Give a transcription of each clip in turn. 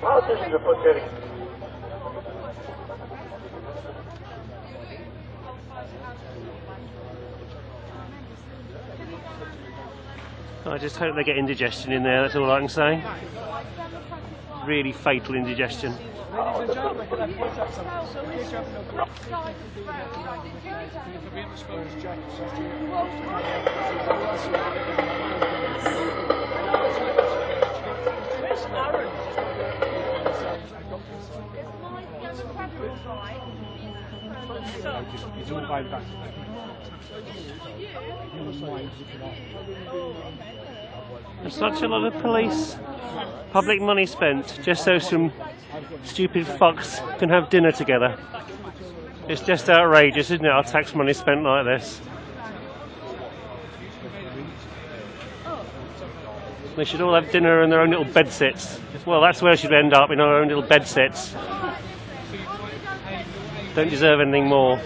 Politicians are pathetic. I just hope they get indigestion in there, that's all I can say. Really fatal indigestion. Ladies and gentlemen, can I point out something? In case you haven't noticed, There's such a lot of police, public money spent just so some stupid fucks can have dinner together. It's just outrageous, isn't it, our tax money spent like this? They should all have dinner in their own little bed sits. Well, that's where we should end up, in our own little bed sits. Don't deserve anything more.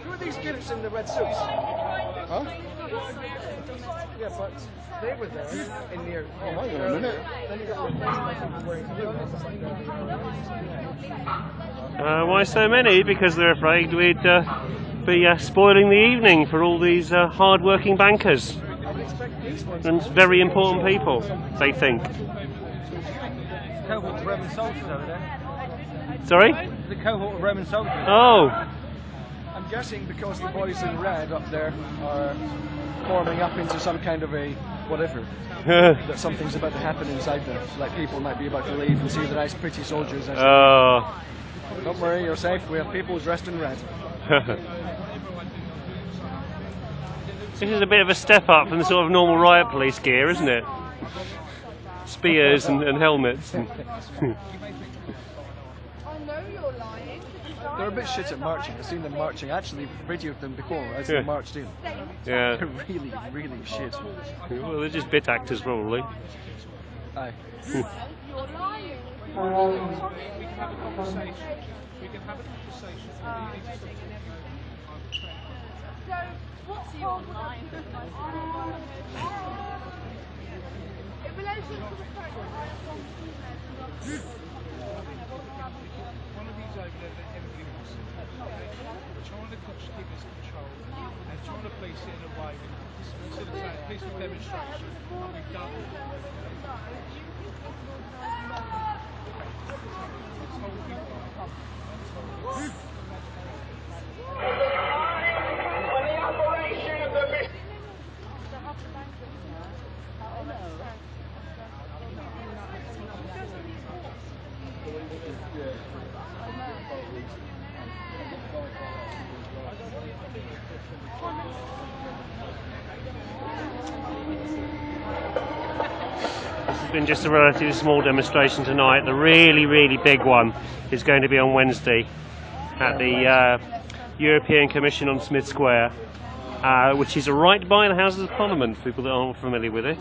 Who are these gimps in the red suits? Huh? Yeah, but they were there in the... Oh, hang on a minute. Why so many? Because they're afraid we'd be spoiling the evening for all these hard-working bankers and very important people, they think. Cohort of Roman soldiers over there. Sorry? The cohort of Roman soldiers. Oh! I'm guessing because the boys in red up there are forming up into some kind of a whatever. That something's about to happen inside there. Like people might be about to leave and see the nice pretty soldiers. Oh. Don't worry, you're safe. We have people dressed in red. This is a bit of a step up from the sort of normal riot police gear, isn't it? Spears and helmets. They're a bit shit at marching. I've seen them marching. Actually, videoed them before as they marched in. Yeah. They're really, really shit. Well, they're just bit actors, probably. Aye. We can have a conversation. We can have a conversation. So, what's the online? In relation to the fact that I have gone through one of these over there that everybody wants to know. We're trying to keep us control and trying to place it in a way instead of saying peaceful demonstration, and we've done it. This has been just a relatively small demonstration tonight. The really, really big one is going to be on Wednesday at the European Commission on Smith Square, which is right by the Houses of Parliament, for people that aren't familiar with it.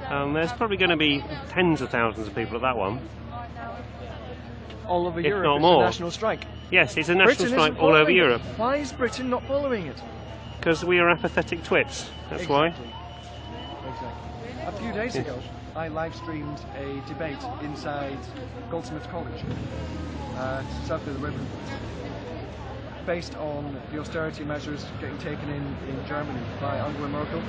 There's probably going to be tens of thousands of people at that one. All over if Europe, not it's more. a national strike. Yes, it's a national Britain strike isn't all over following Europe. it. Why is Britain not following it? Because we are apathetic twits, that's Exactly. A few days ago, I live streamed a debate inside Goldsmiths College, south of the river, based on the austerity measures getting taken in Germany by Angela Merkel.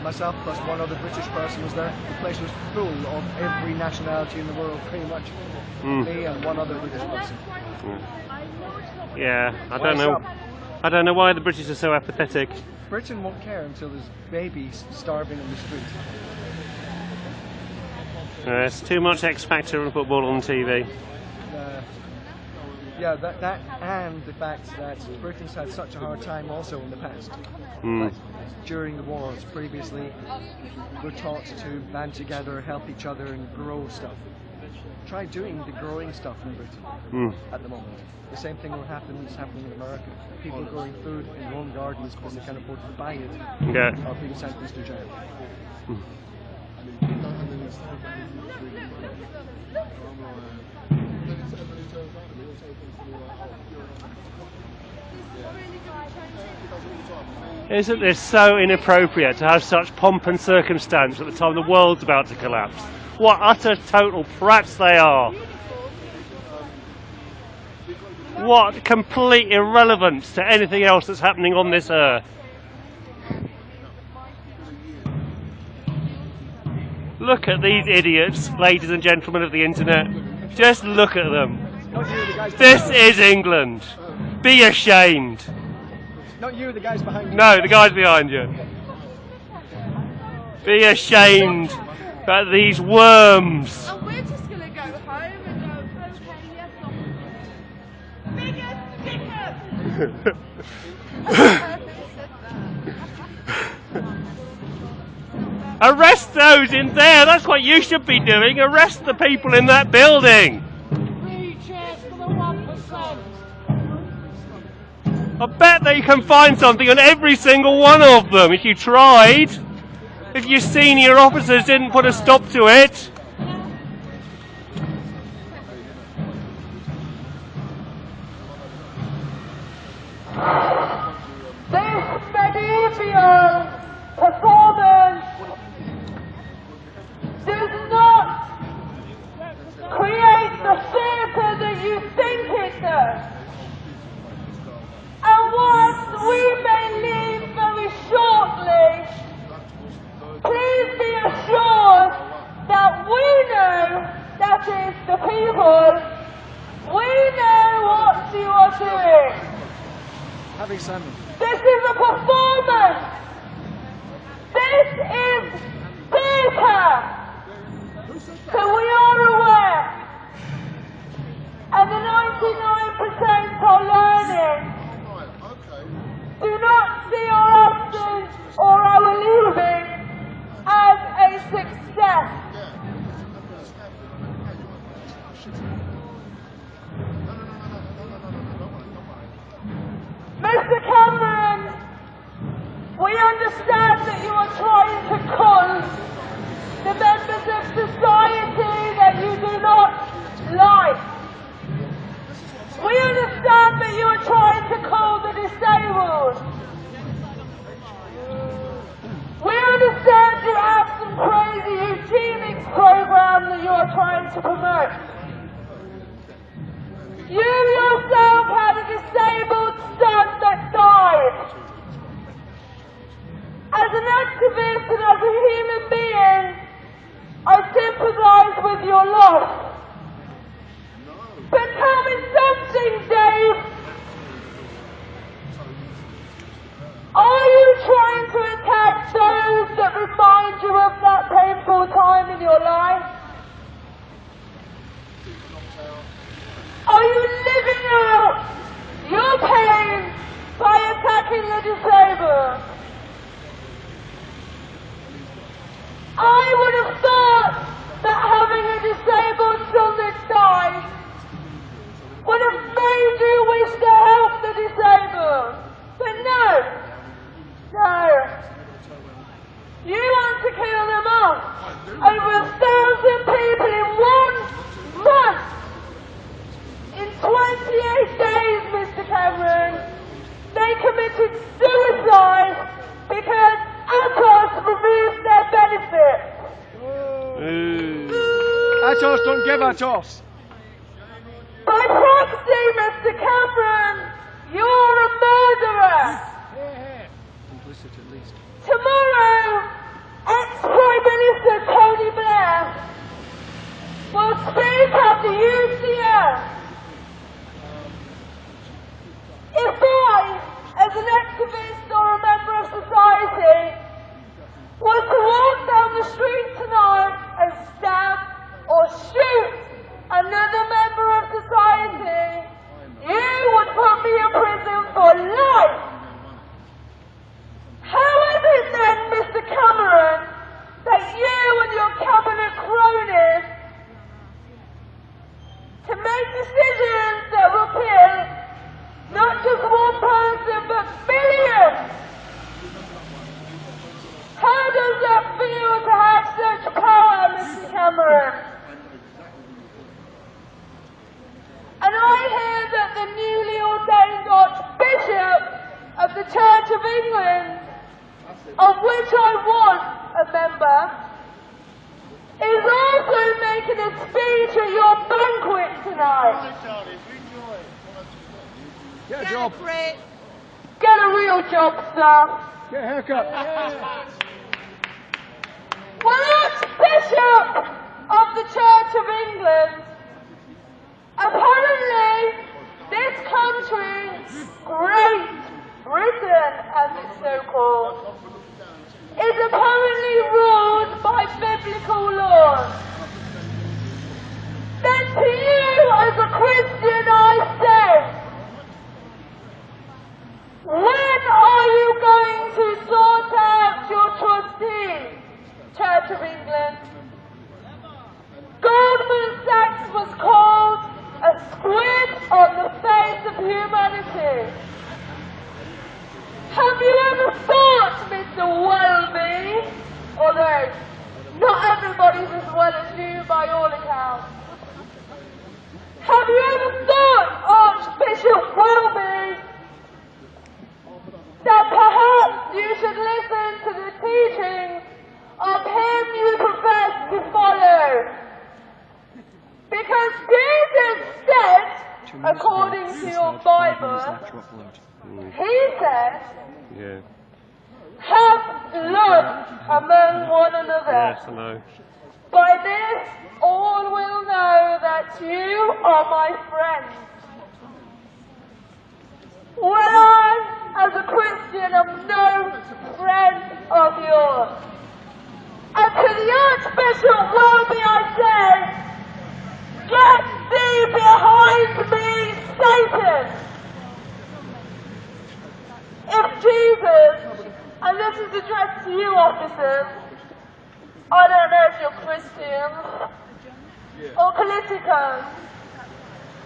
Myself plus one other British person was there. The place was full of every nationality in the world, pretty much. Me and one other British person. Yeah, I don't know why the British are so apathetic. Britain won't care until there's babies starving in the street. There's too much X Factor and football on TV. Yeah, that and the fact that Britain's had such a hard time also in the past. Like, during the wars previously, we're taught to band together, help each other and grow stuff. Try doing the growing stuff in Britain at the moment. The same thing is happening in America. People growing food in their own gardens because they can't afford to buy it. Yeah. Are being sent to jail. Isn't this so inappropriate to have such pomp and circumstance at the time the world's about to collapse? What utter total prats they are! What complete irrelevance to anything else that's happening on this earth! Look at these idiots, ladies and gentlemen of the internet. Just look at them. This is England. Be ashamed. Not you, the guys behind you. No, the guys behind you. Be ashamed about these worms. And we're just going to go home and go, okay, yes, bigger. Arrest those in there, that's what you should be doing. Arrest the people in that building. 3 chairs for the 1%. I bet that you can find something on every single one of them if you tried. If your senior officers didn't put a stop to it. This medieval performance does not create the theatre that you think it does. And whilst we may leave very shortly, please be assured that we know, that is the people, we know what you are doing. Having salmon. This is a performance. This is theatre. So we are aware. And the 99% are learning. Do not see our absence or our leaving as a success. Mr. Cameron, we understand that you are trying to cull the members of society that you do not like. We understand that you are trying to cull the disabled. We understand you have some crazy eugenics program that you are trying to promote. You yourself had a disabled son that died. As an activist and as a human being, I sympathise with your loss. But tell me something, Dave. Are you trying to attack those that remind you of that painful time in your life? Are you living out your pain by attacking the disabled? I would have thought that having a disabled son that died would have made you wish to help the disabled. But no. You want to kill them off. Over 1,000 people in 1 month. In 28 days, Mr. Cameron, they committed suicide because Atos removed their benefits. Atos don't give Atos. By proxy, Mr. Cameron, you're a murderer. Complicit at least. Tomorrow, ex-Prime Minister Tony Blair will speak at the UCL. If I, as an activist or a member of society, was to walk down the street tonight and stab or shoot another member of society, the Church of England, of which I was a member, is also making a speech at your banquet tonight. Get a job. Get a real job, sir. Get a haircut. Well, Archbishop of the Church of England, apparently this country, Great Britain as it's so called, is apparently ruled by biblical laws. Then to you as a Christian I say, when are you going to sort out your trustees, Church of England? Goldman Sachs was called a squid on the face of humanity. Have you ever thought, Mr. Welby, although not everybody's as well as you by all accounts, have you ever thought, Archbishop Welby, that perhaps you should listen to the teachings of him you profess to follow? Because Jesus said, according to your Bible, he said, have love among one another. Yes, I know. By this all will know that you are my friends. Well, I, as a Christian, am no friend of yours. And to the Archbishop Welby I say, get thee behind me, Satan! If Jesus, and this is addressed to you officers, I don't know if you're Christians or politicos,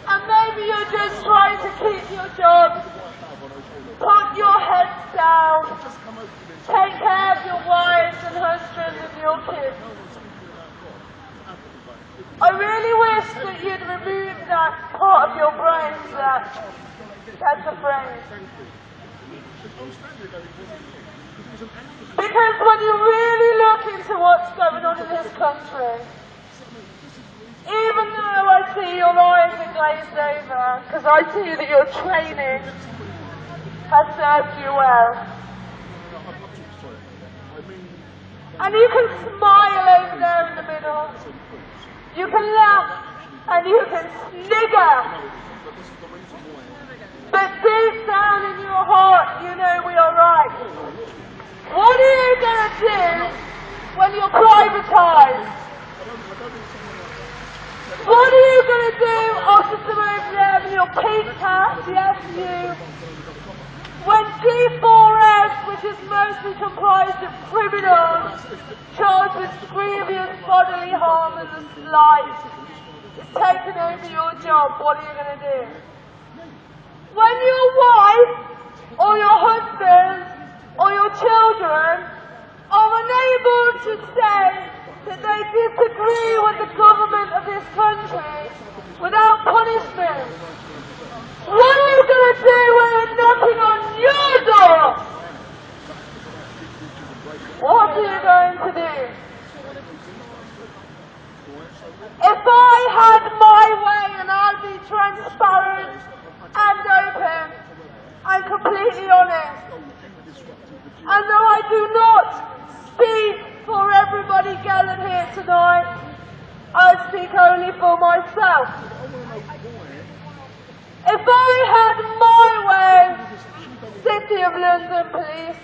and maybe you're just trying to keep your job, put your heads down, take care of your wives and husbands and your kids. I really wish that you'd remove that part of your brain that's a phrase. Because when you really look into what's going on in this country, even though I see your eyes are glazed over, because I see that your training has served you well, and you can smile over there in the middle, you can laugh, and you can snigger, but deep down in your heart, you know we are right. What are you going to do when you're privatised? What are you going to do, officer over there with your pink hat, yes you, when G4S, which is mostly comprised of criminals charged with grievous bodily harm and the like, is taking over your job, what are you going to do? When your wife, or your husband, or your children are unable to say that they disagree with the government of this country without punishment, what are you going to do when they're knocking on your door? What are you going to do? If I had my way, and I'll be transparent and open and completely honest, and though I do not speak for everybody gathered here tonight, I speak only for myself. If I had my way, City of London Police,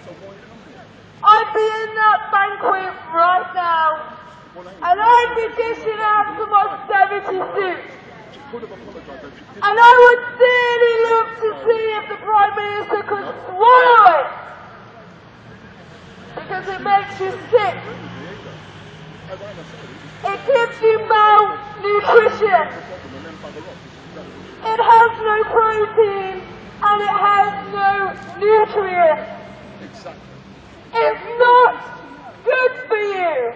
I'd be in that banquet right now, and I'd be dishing out some austerity suits. And I would really look to see if the Prime Minister could swallow it, because it makes you sick. It gives you malnutrition. It has no protein and it has no nutrients. It's not good for you.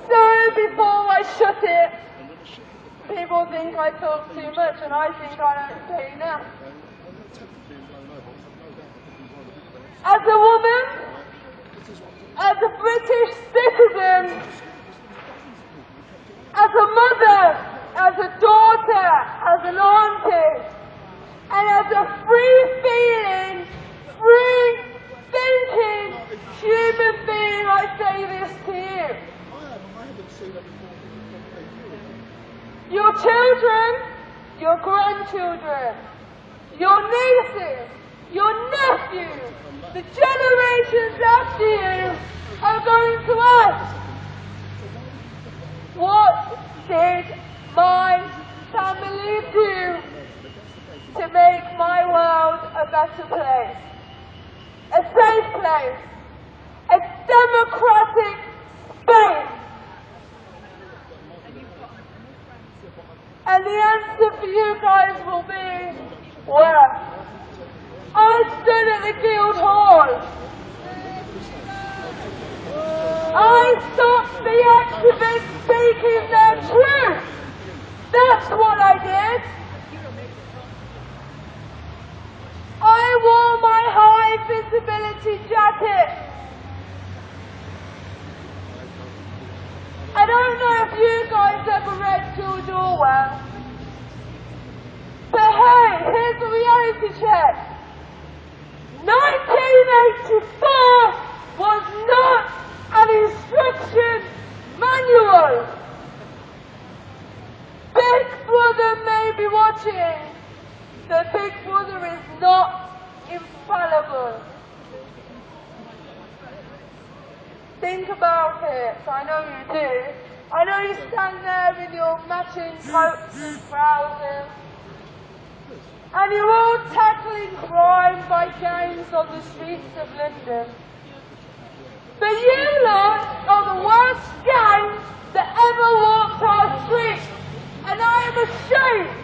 So before I shut it, people think I talk too much and I think I don't say enough. As a woman, as a British citizen, as a mother, as a daughter, as an auntie, and as a free-feeling, free-thinking human being, I say this to you. Your children, your grandchildren, your nieces, your nephews, the generations after you are going to ask, what did my family do to make my world a better place? A safe place, a democratic space. And the answer for you guys will be, where? I stood at the GuildHall. I stopped the activists speaking their truth. That's what I did. I wore my high visibility jacket. I don't know if you guys ever read George Orwell. But hey, here's the reality check. 1984 was not an instruction manual. Big Brother may be watching. The Big Brother is not infallible. Think about it. I know you do. I know you stand there in your matching coats and trousers, and you're all tackling crime by gangs on the streets of London. But you lot are the worst gang that ever walked our streets, and I am ashamed.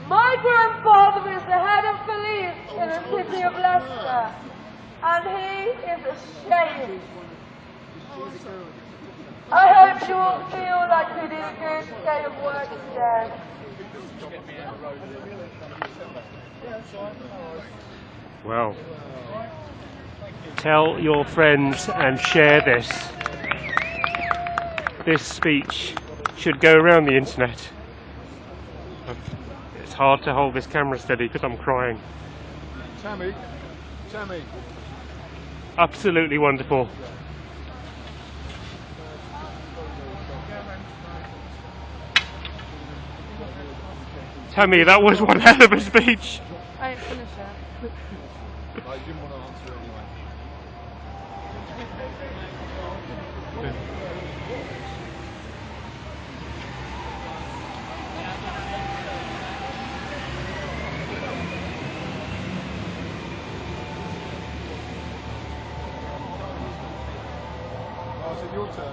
My grandfather is the head of police in the city of Leicester, and he is ashamed. I hope you all feel like you did a good day of work today. Well, tell your friends and share this. This speech should go around the internet. It's hard to hold this camera steady because I'm crying. Tammy. Absolutely wonderful. Tammy, that was one hell of a speech. I didn't finish it. I didn't want to answer it anyway. Oh, is it your turn?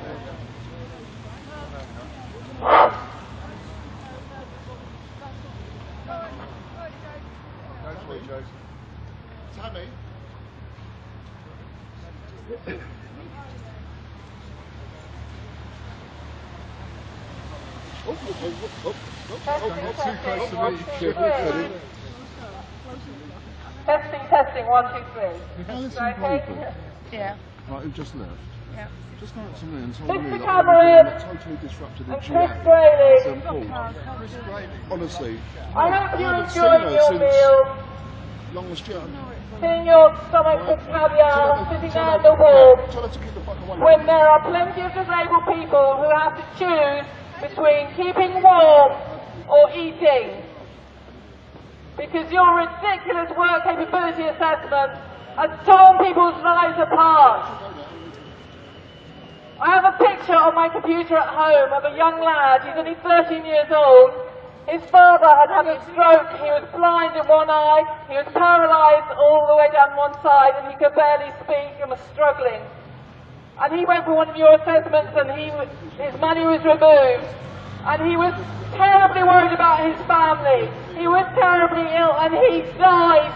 Tammy? Testing, 1, 2, 3. Yeah. Right, who just left? Yeah. Just go up to me and tell Mr. me that Cameron I totally disrupted the and GA. Chris Braley. Honestly, I hope you haven't enjoy seen her your since meal. Longest Joe. Seeing your stomach with caviar sitting there in the wall, Tell her to keep the fuck away. when there are plenty of disabled people who have to choose between keeping warm or eating. Because your ridiculous work capability assessment has torn people's lives apart. I have a picture on my computer at home of a young lad. He's only 13 years old. His father had had a stroke. He was blind in one eye. He was paralysed all the way down one side, and he could barely speak and was struggling. And he went for one of your assessments, and his money was removed. And he was terribly worried about his family. He was terribly ill, and he died.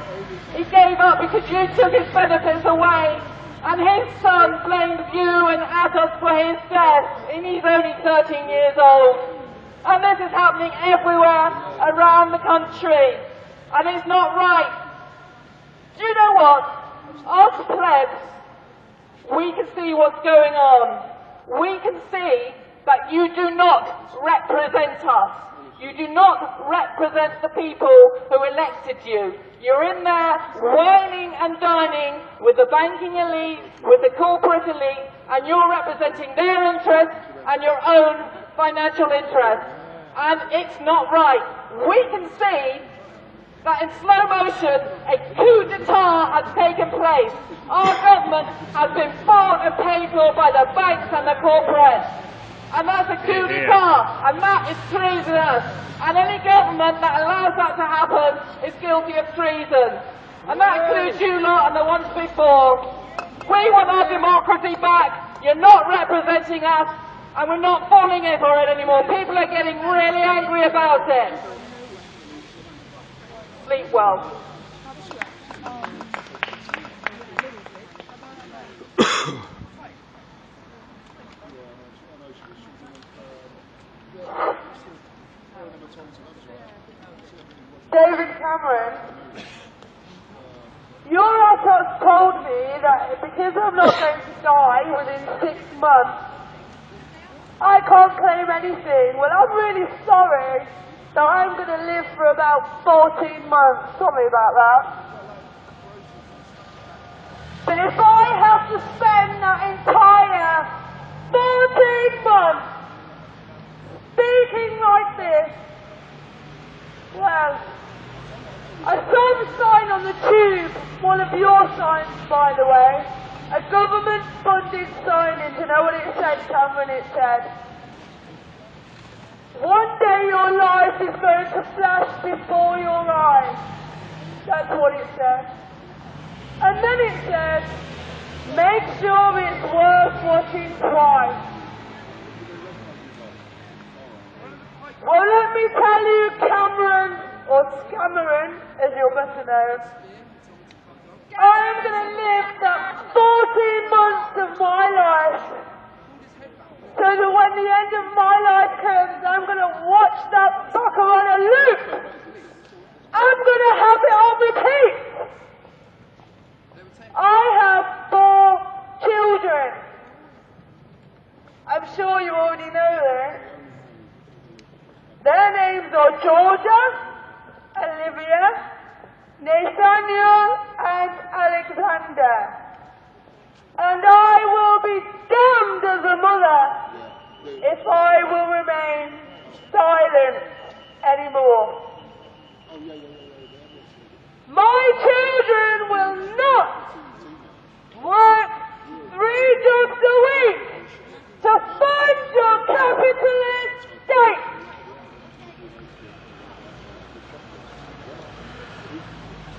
He gave up because you took his benefits away. And his son blamed you and Atos for his death, and he's only 13 years old. And this is happening everywhere around the country. And it's not right. Do you know what? Us plebs, we can see what's going on. We can see that you do not represent us. You do not represent the people who elected you. You're in there whining and dining with the banking elite, with the corporate elite, and you're representing their interests and your own financial interests. And it's not right. We can see that in slow motion, a coup d'etat has taken place. Our government has been bought and paid for by the banks and the corporates. And that's a coup d'etat, and that is treasonous. And any government that allows that to happen is guilty of treason. And that includes you lot and the ones before. We want our democracy back. You're not representing us, and we're not falling in for it anymore. People are getting really angry about it. Sleep well. David Cameron, your experts told me that because I'm not going to die within 6 months, I can't claim anything. Well, I'm really sorry that I'm going to live for about 14 months. Sorry about that. But if I have to spend that entire 14 months speaking like this, well, I saw the sign on the tube, one of your signs, by the way, a government-funded sign, and you know what it said, Cameron? It said, "One day your life is going to flash before your eyes." That's what it said. And then it said, "Make sure it's worth watching twice." Well, let me tell you, Cameron, or Scammeron, as you're better known, I'm going to live that 14 months of my life, so that when the end of my life comes, I'm going to watch that fucker on a loop. I'm going to have it on repeat. I have 4 children. I'm sure you already know this. Their names are Georgia, Olivia, Nathaniel, and Alexander. And I will be damned as a mother if I will remain silent anymore. My children will not work 3 jobs a week to fund your capitalist state.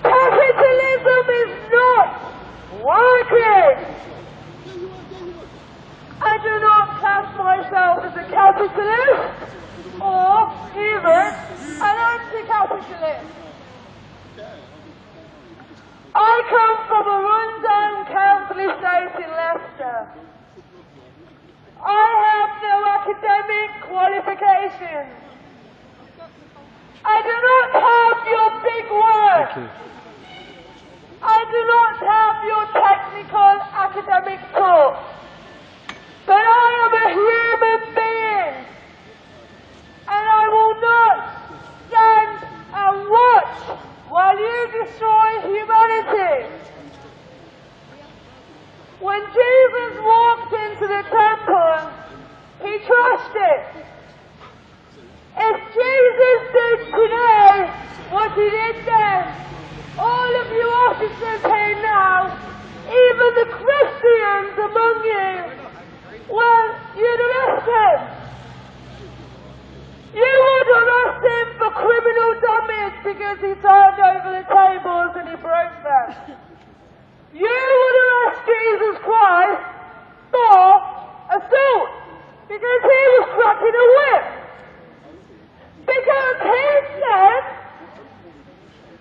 Capitalism is not working. I do not class myself as a capitalist or even an anti-capitalist. I come from a run-down council estate in Leicester. I have no academic qualifications. I do not have your big words. I do not have your technical academic talk. But I am a human being. And I will not stand and watch while you destroy humanity. When Jesus walked into the temple, he trashed it. If Jesus did today what he did then, all of you officers here now, even the Christians among you, well, you'd arrest him. You would arrest him for criminal damage because he turned over the tables and he broke them. You would arrest Jesus Christ for assault because he was cracking a whip. Because he said,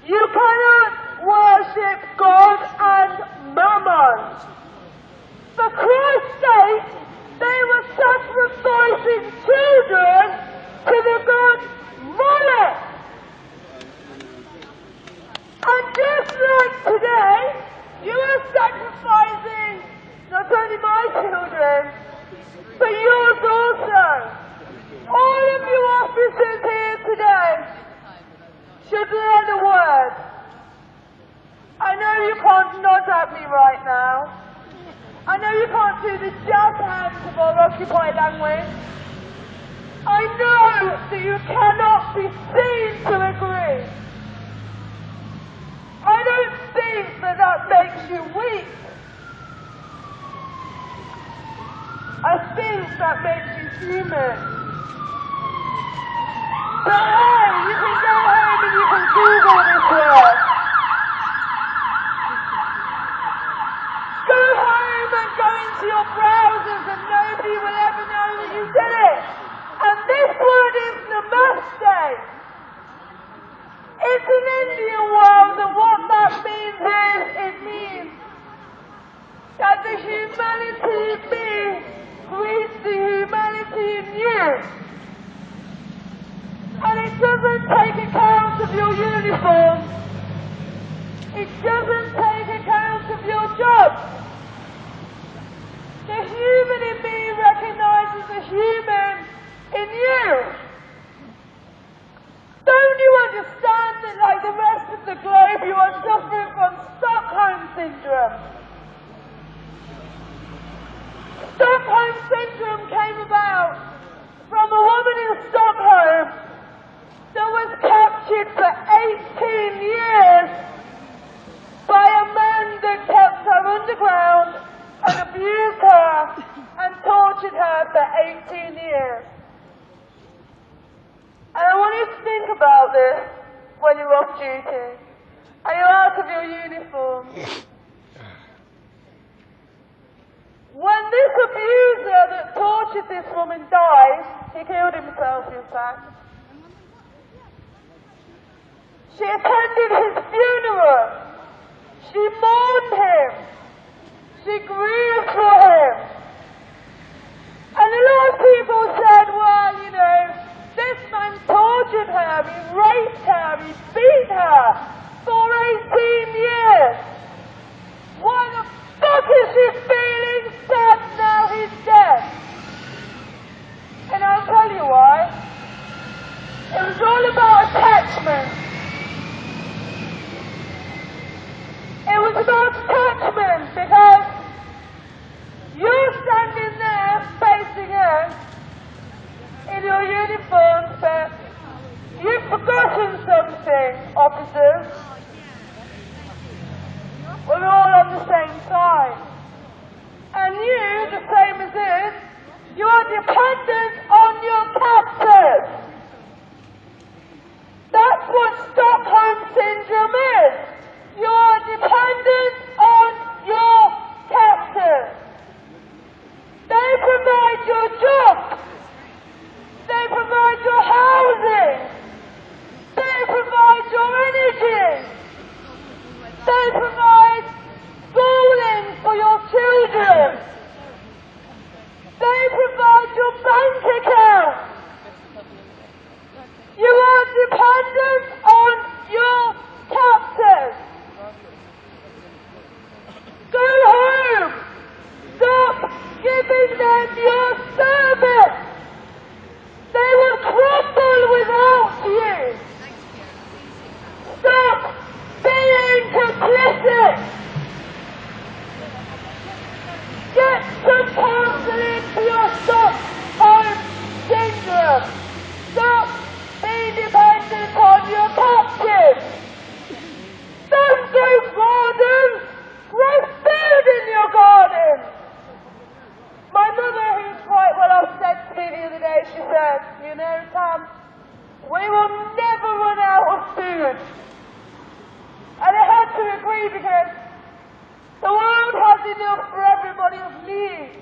you cannot worship God and mammon. For Christ's sake, they were sacrificing children to the god Molech. today, you are sacrificing not only my children, but yours also. All of you officers here today should learn a word. I know you can't nod at me right now. I know you can't do the jazz hands of our occupied language. I know that you cannot be seen to agree. I don't think that that makes you weak. I think that makes you human. But hey, you can go home and you can Google this word. Go home and go into your browsers and nobody will ever know that you did it. And this word is namaste. It's an Indian word, and what that means is, it means that the humanity in me greets the humanity in you. And it doesn't take account of your uniform. It doesn't take account of your job. The human in me recognizes the human in you. Don't you understand that, like the rest of the globe, you are suffering from Stockholm Syndrome? Stockholm Syndrome came about from a woman in Stockholm that was captured for 18 years by a man that kept her underground and abused her and tortured her for 18 years. And I want you to think about this when you're off duty and you're out of your uniform. When this abuser that tortured this woman died, he killed himself in fact, she attended his funeral. She mourned him. She grieved for him. And a lot of people said, well, you know, this man tortured her, he raped her, he beat her for 18 years. Why the fuck is she feeling sad now he's dead? And I'll tell you why. It was all about attachment. It was about attachment because you're standing there facing her in your uniform, but you've forgotten something, officers. We're all on the same side. And you, the same as us, you are dependent on your captors. That's what Stockholm Syndrome is. You are dependent on your captors. They provide your jobs. They provide your housing. They provide your energy. They provide schooling for your children. They provide your bank account. You are dependent on your captors. Go home. Stop giving them your service. They will crumble without you. Stop being complicit. Get some counseling for your Stockholm Syndrome. Stop being dependent on your captives. Don't do gardens. Grow food in your garden. My mother, who's quite well off, said to me the other day, she said, you know, Tam, we will never run out of food. And I had to agree because the world has enough for everybody's needs.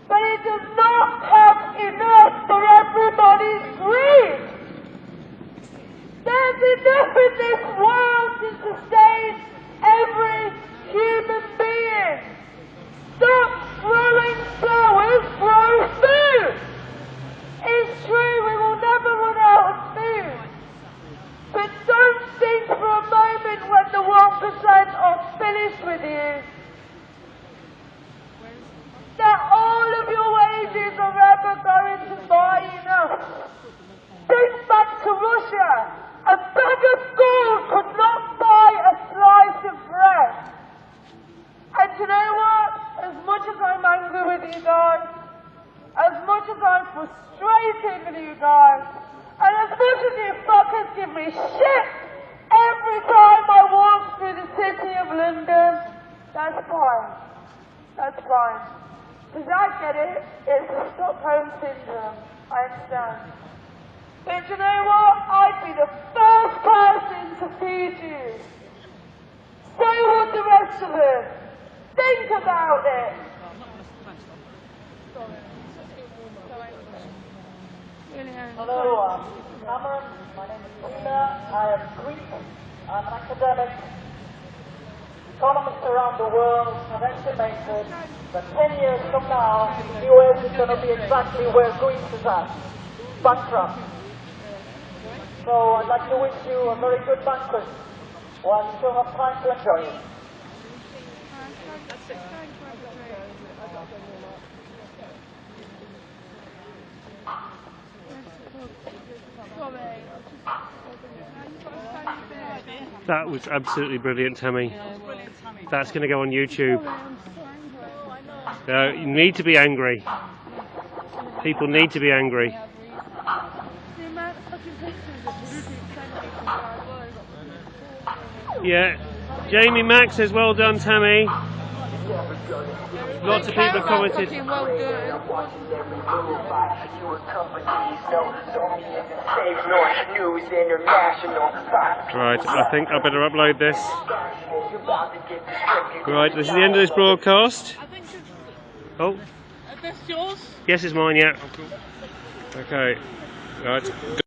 But it does not have enough for everybody's greed. There's enough in this world to sustain every human being. Stop growing flowers, grow food. It's true, we will never run out of food. But don't think for a moment when the 1% with you that all of your wages are ever going to buy enough. Think back to Russia. A bag of gold could not buy a slice of bread. And you know what? As much as I'm angry with you guys, as much as I'm frustrated with you guys, and as much as you fuckers give me shit every time I walk through the city of London, that's fine. That's fine. Because I get it, it's the Stockholm Syndrome. I understand. But you know what? I'd be the first person to feed you. So would the rest of them. Think about it. Hello, Cameron. My name is Tina. I am Greek. I'm an academic. Economists around the world have estimated that 10 years from now, the US is going to be exactly where Greece is at, bankrupt. So I'd like to wish you a very good banquet while you still have time to enjoy it. That was absolutely brilliant, Tammy. That's going to go on YouTube. You need to be angry. People need to be angry. Yeah, Jamie Mack says well done, Tammy. Lots of people have commented. Right, I think I better upload this. Right, this is the end of this broadcast. Oh, That's yours? yes, it's mine. Yeah. Okay. Right.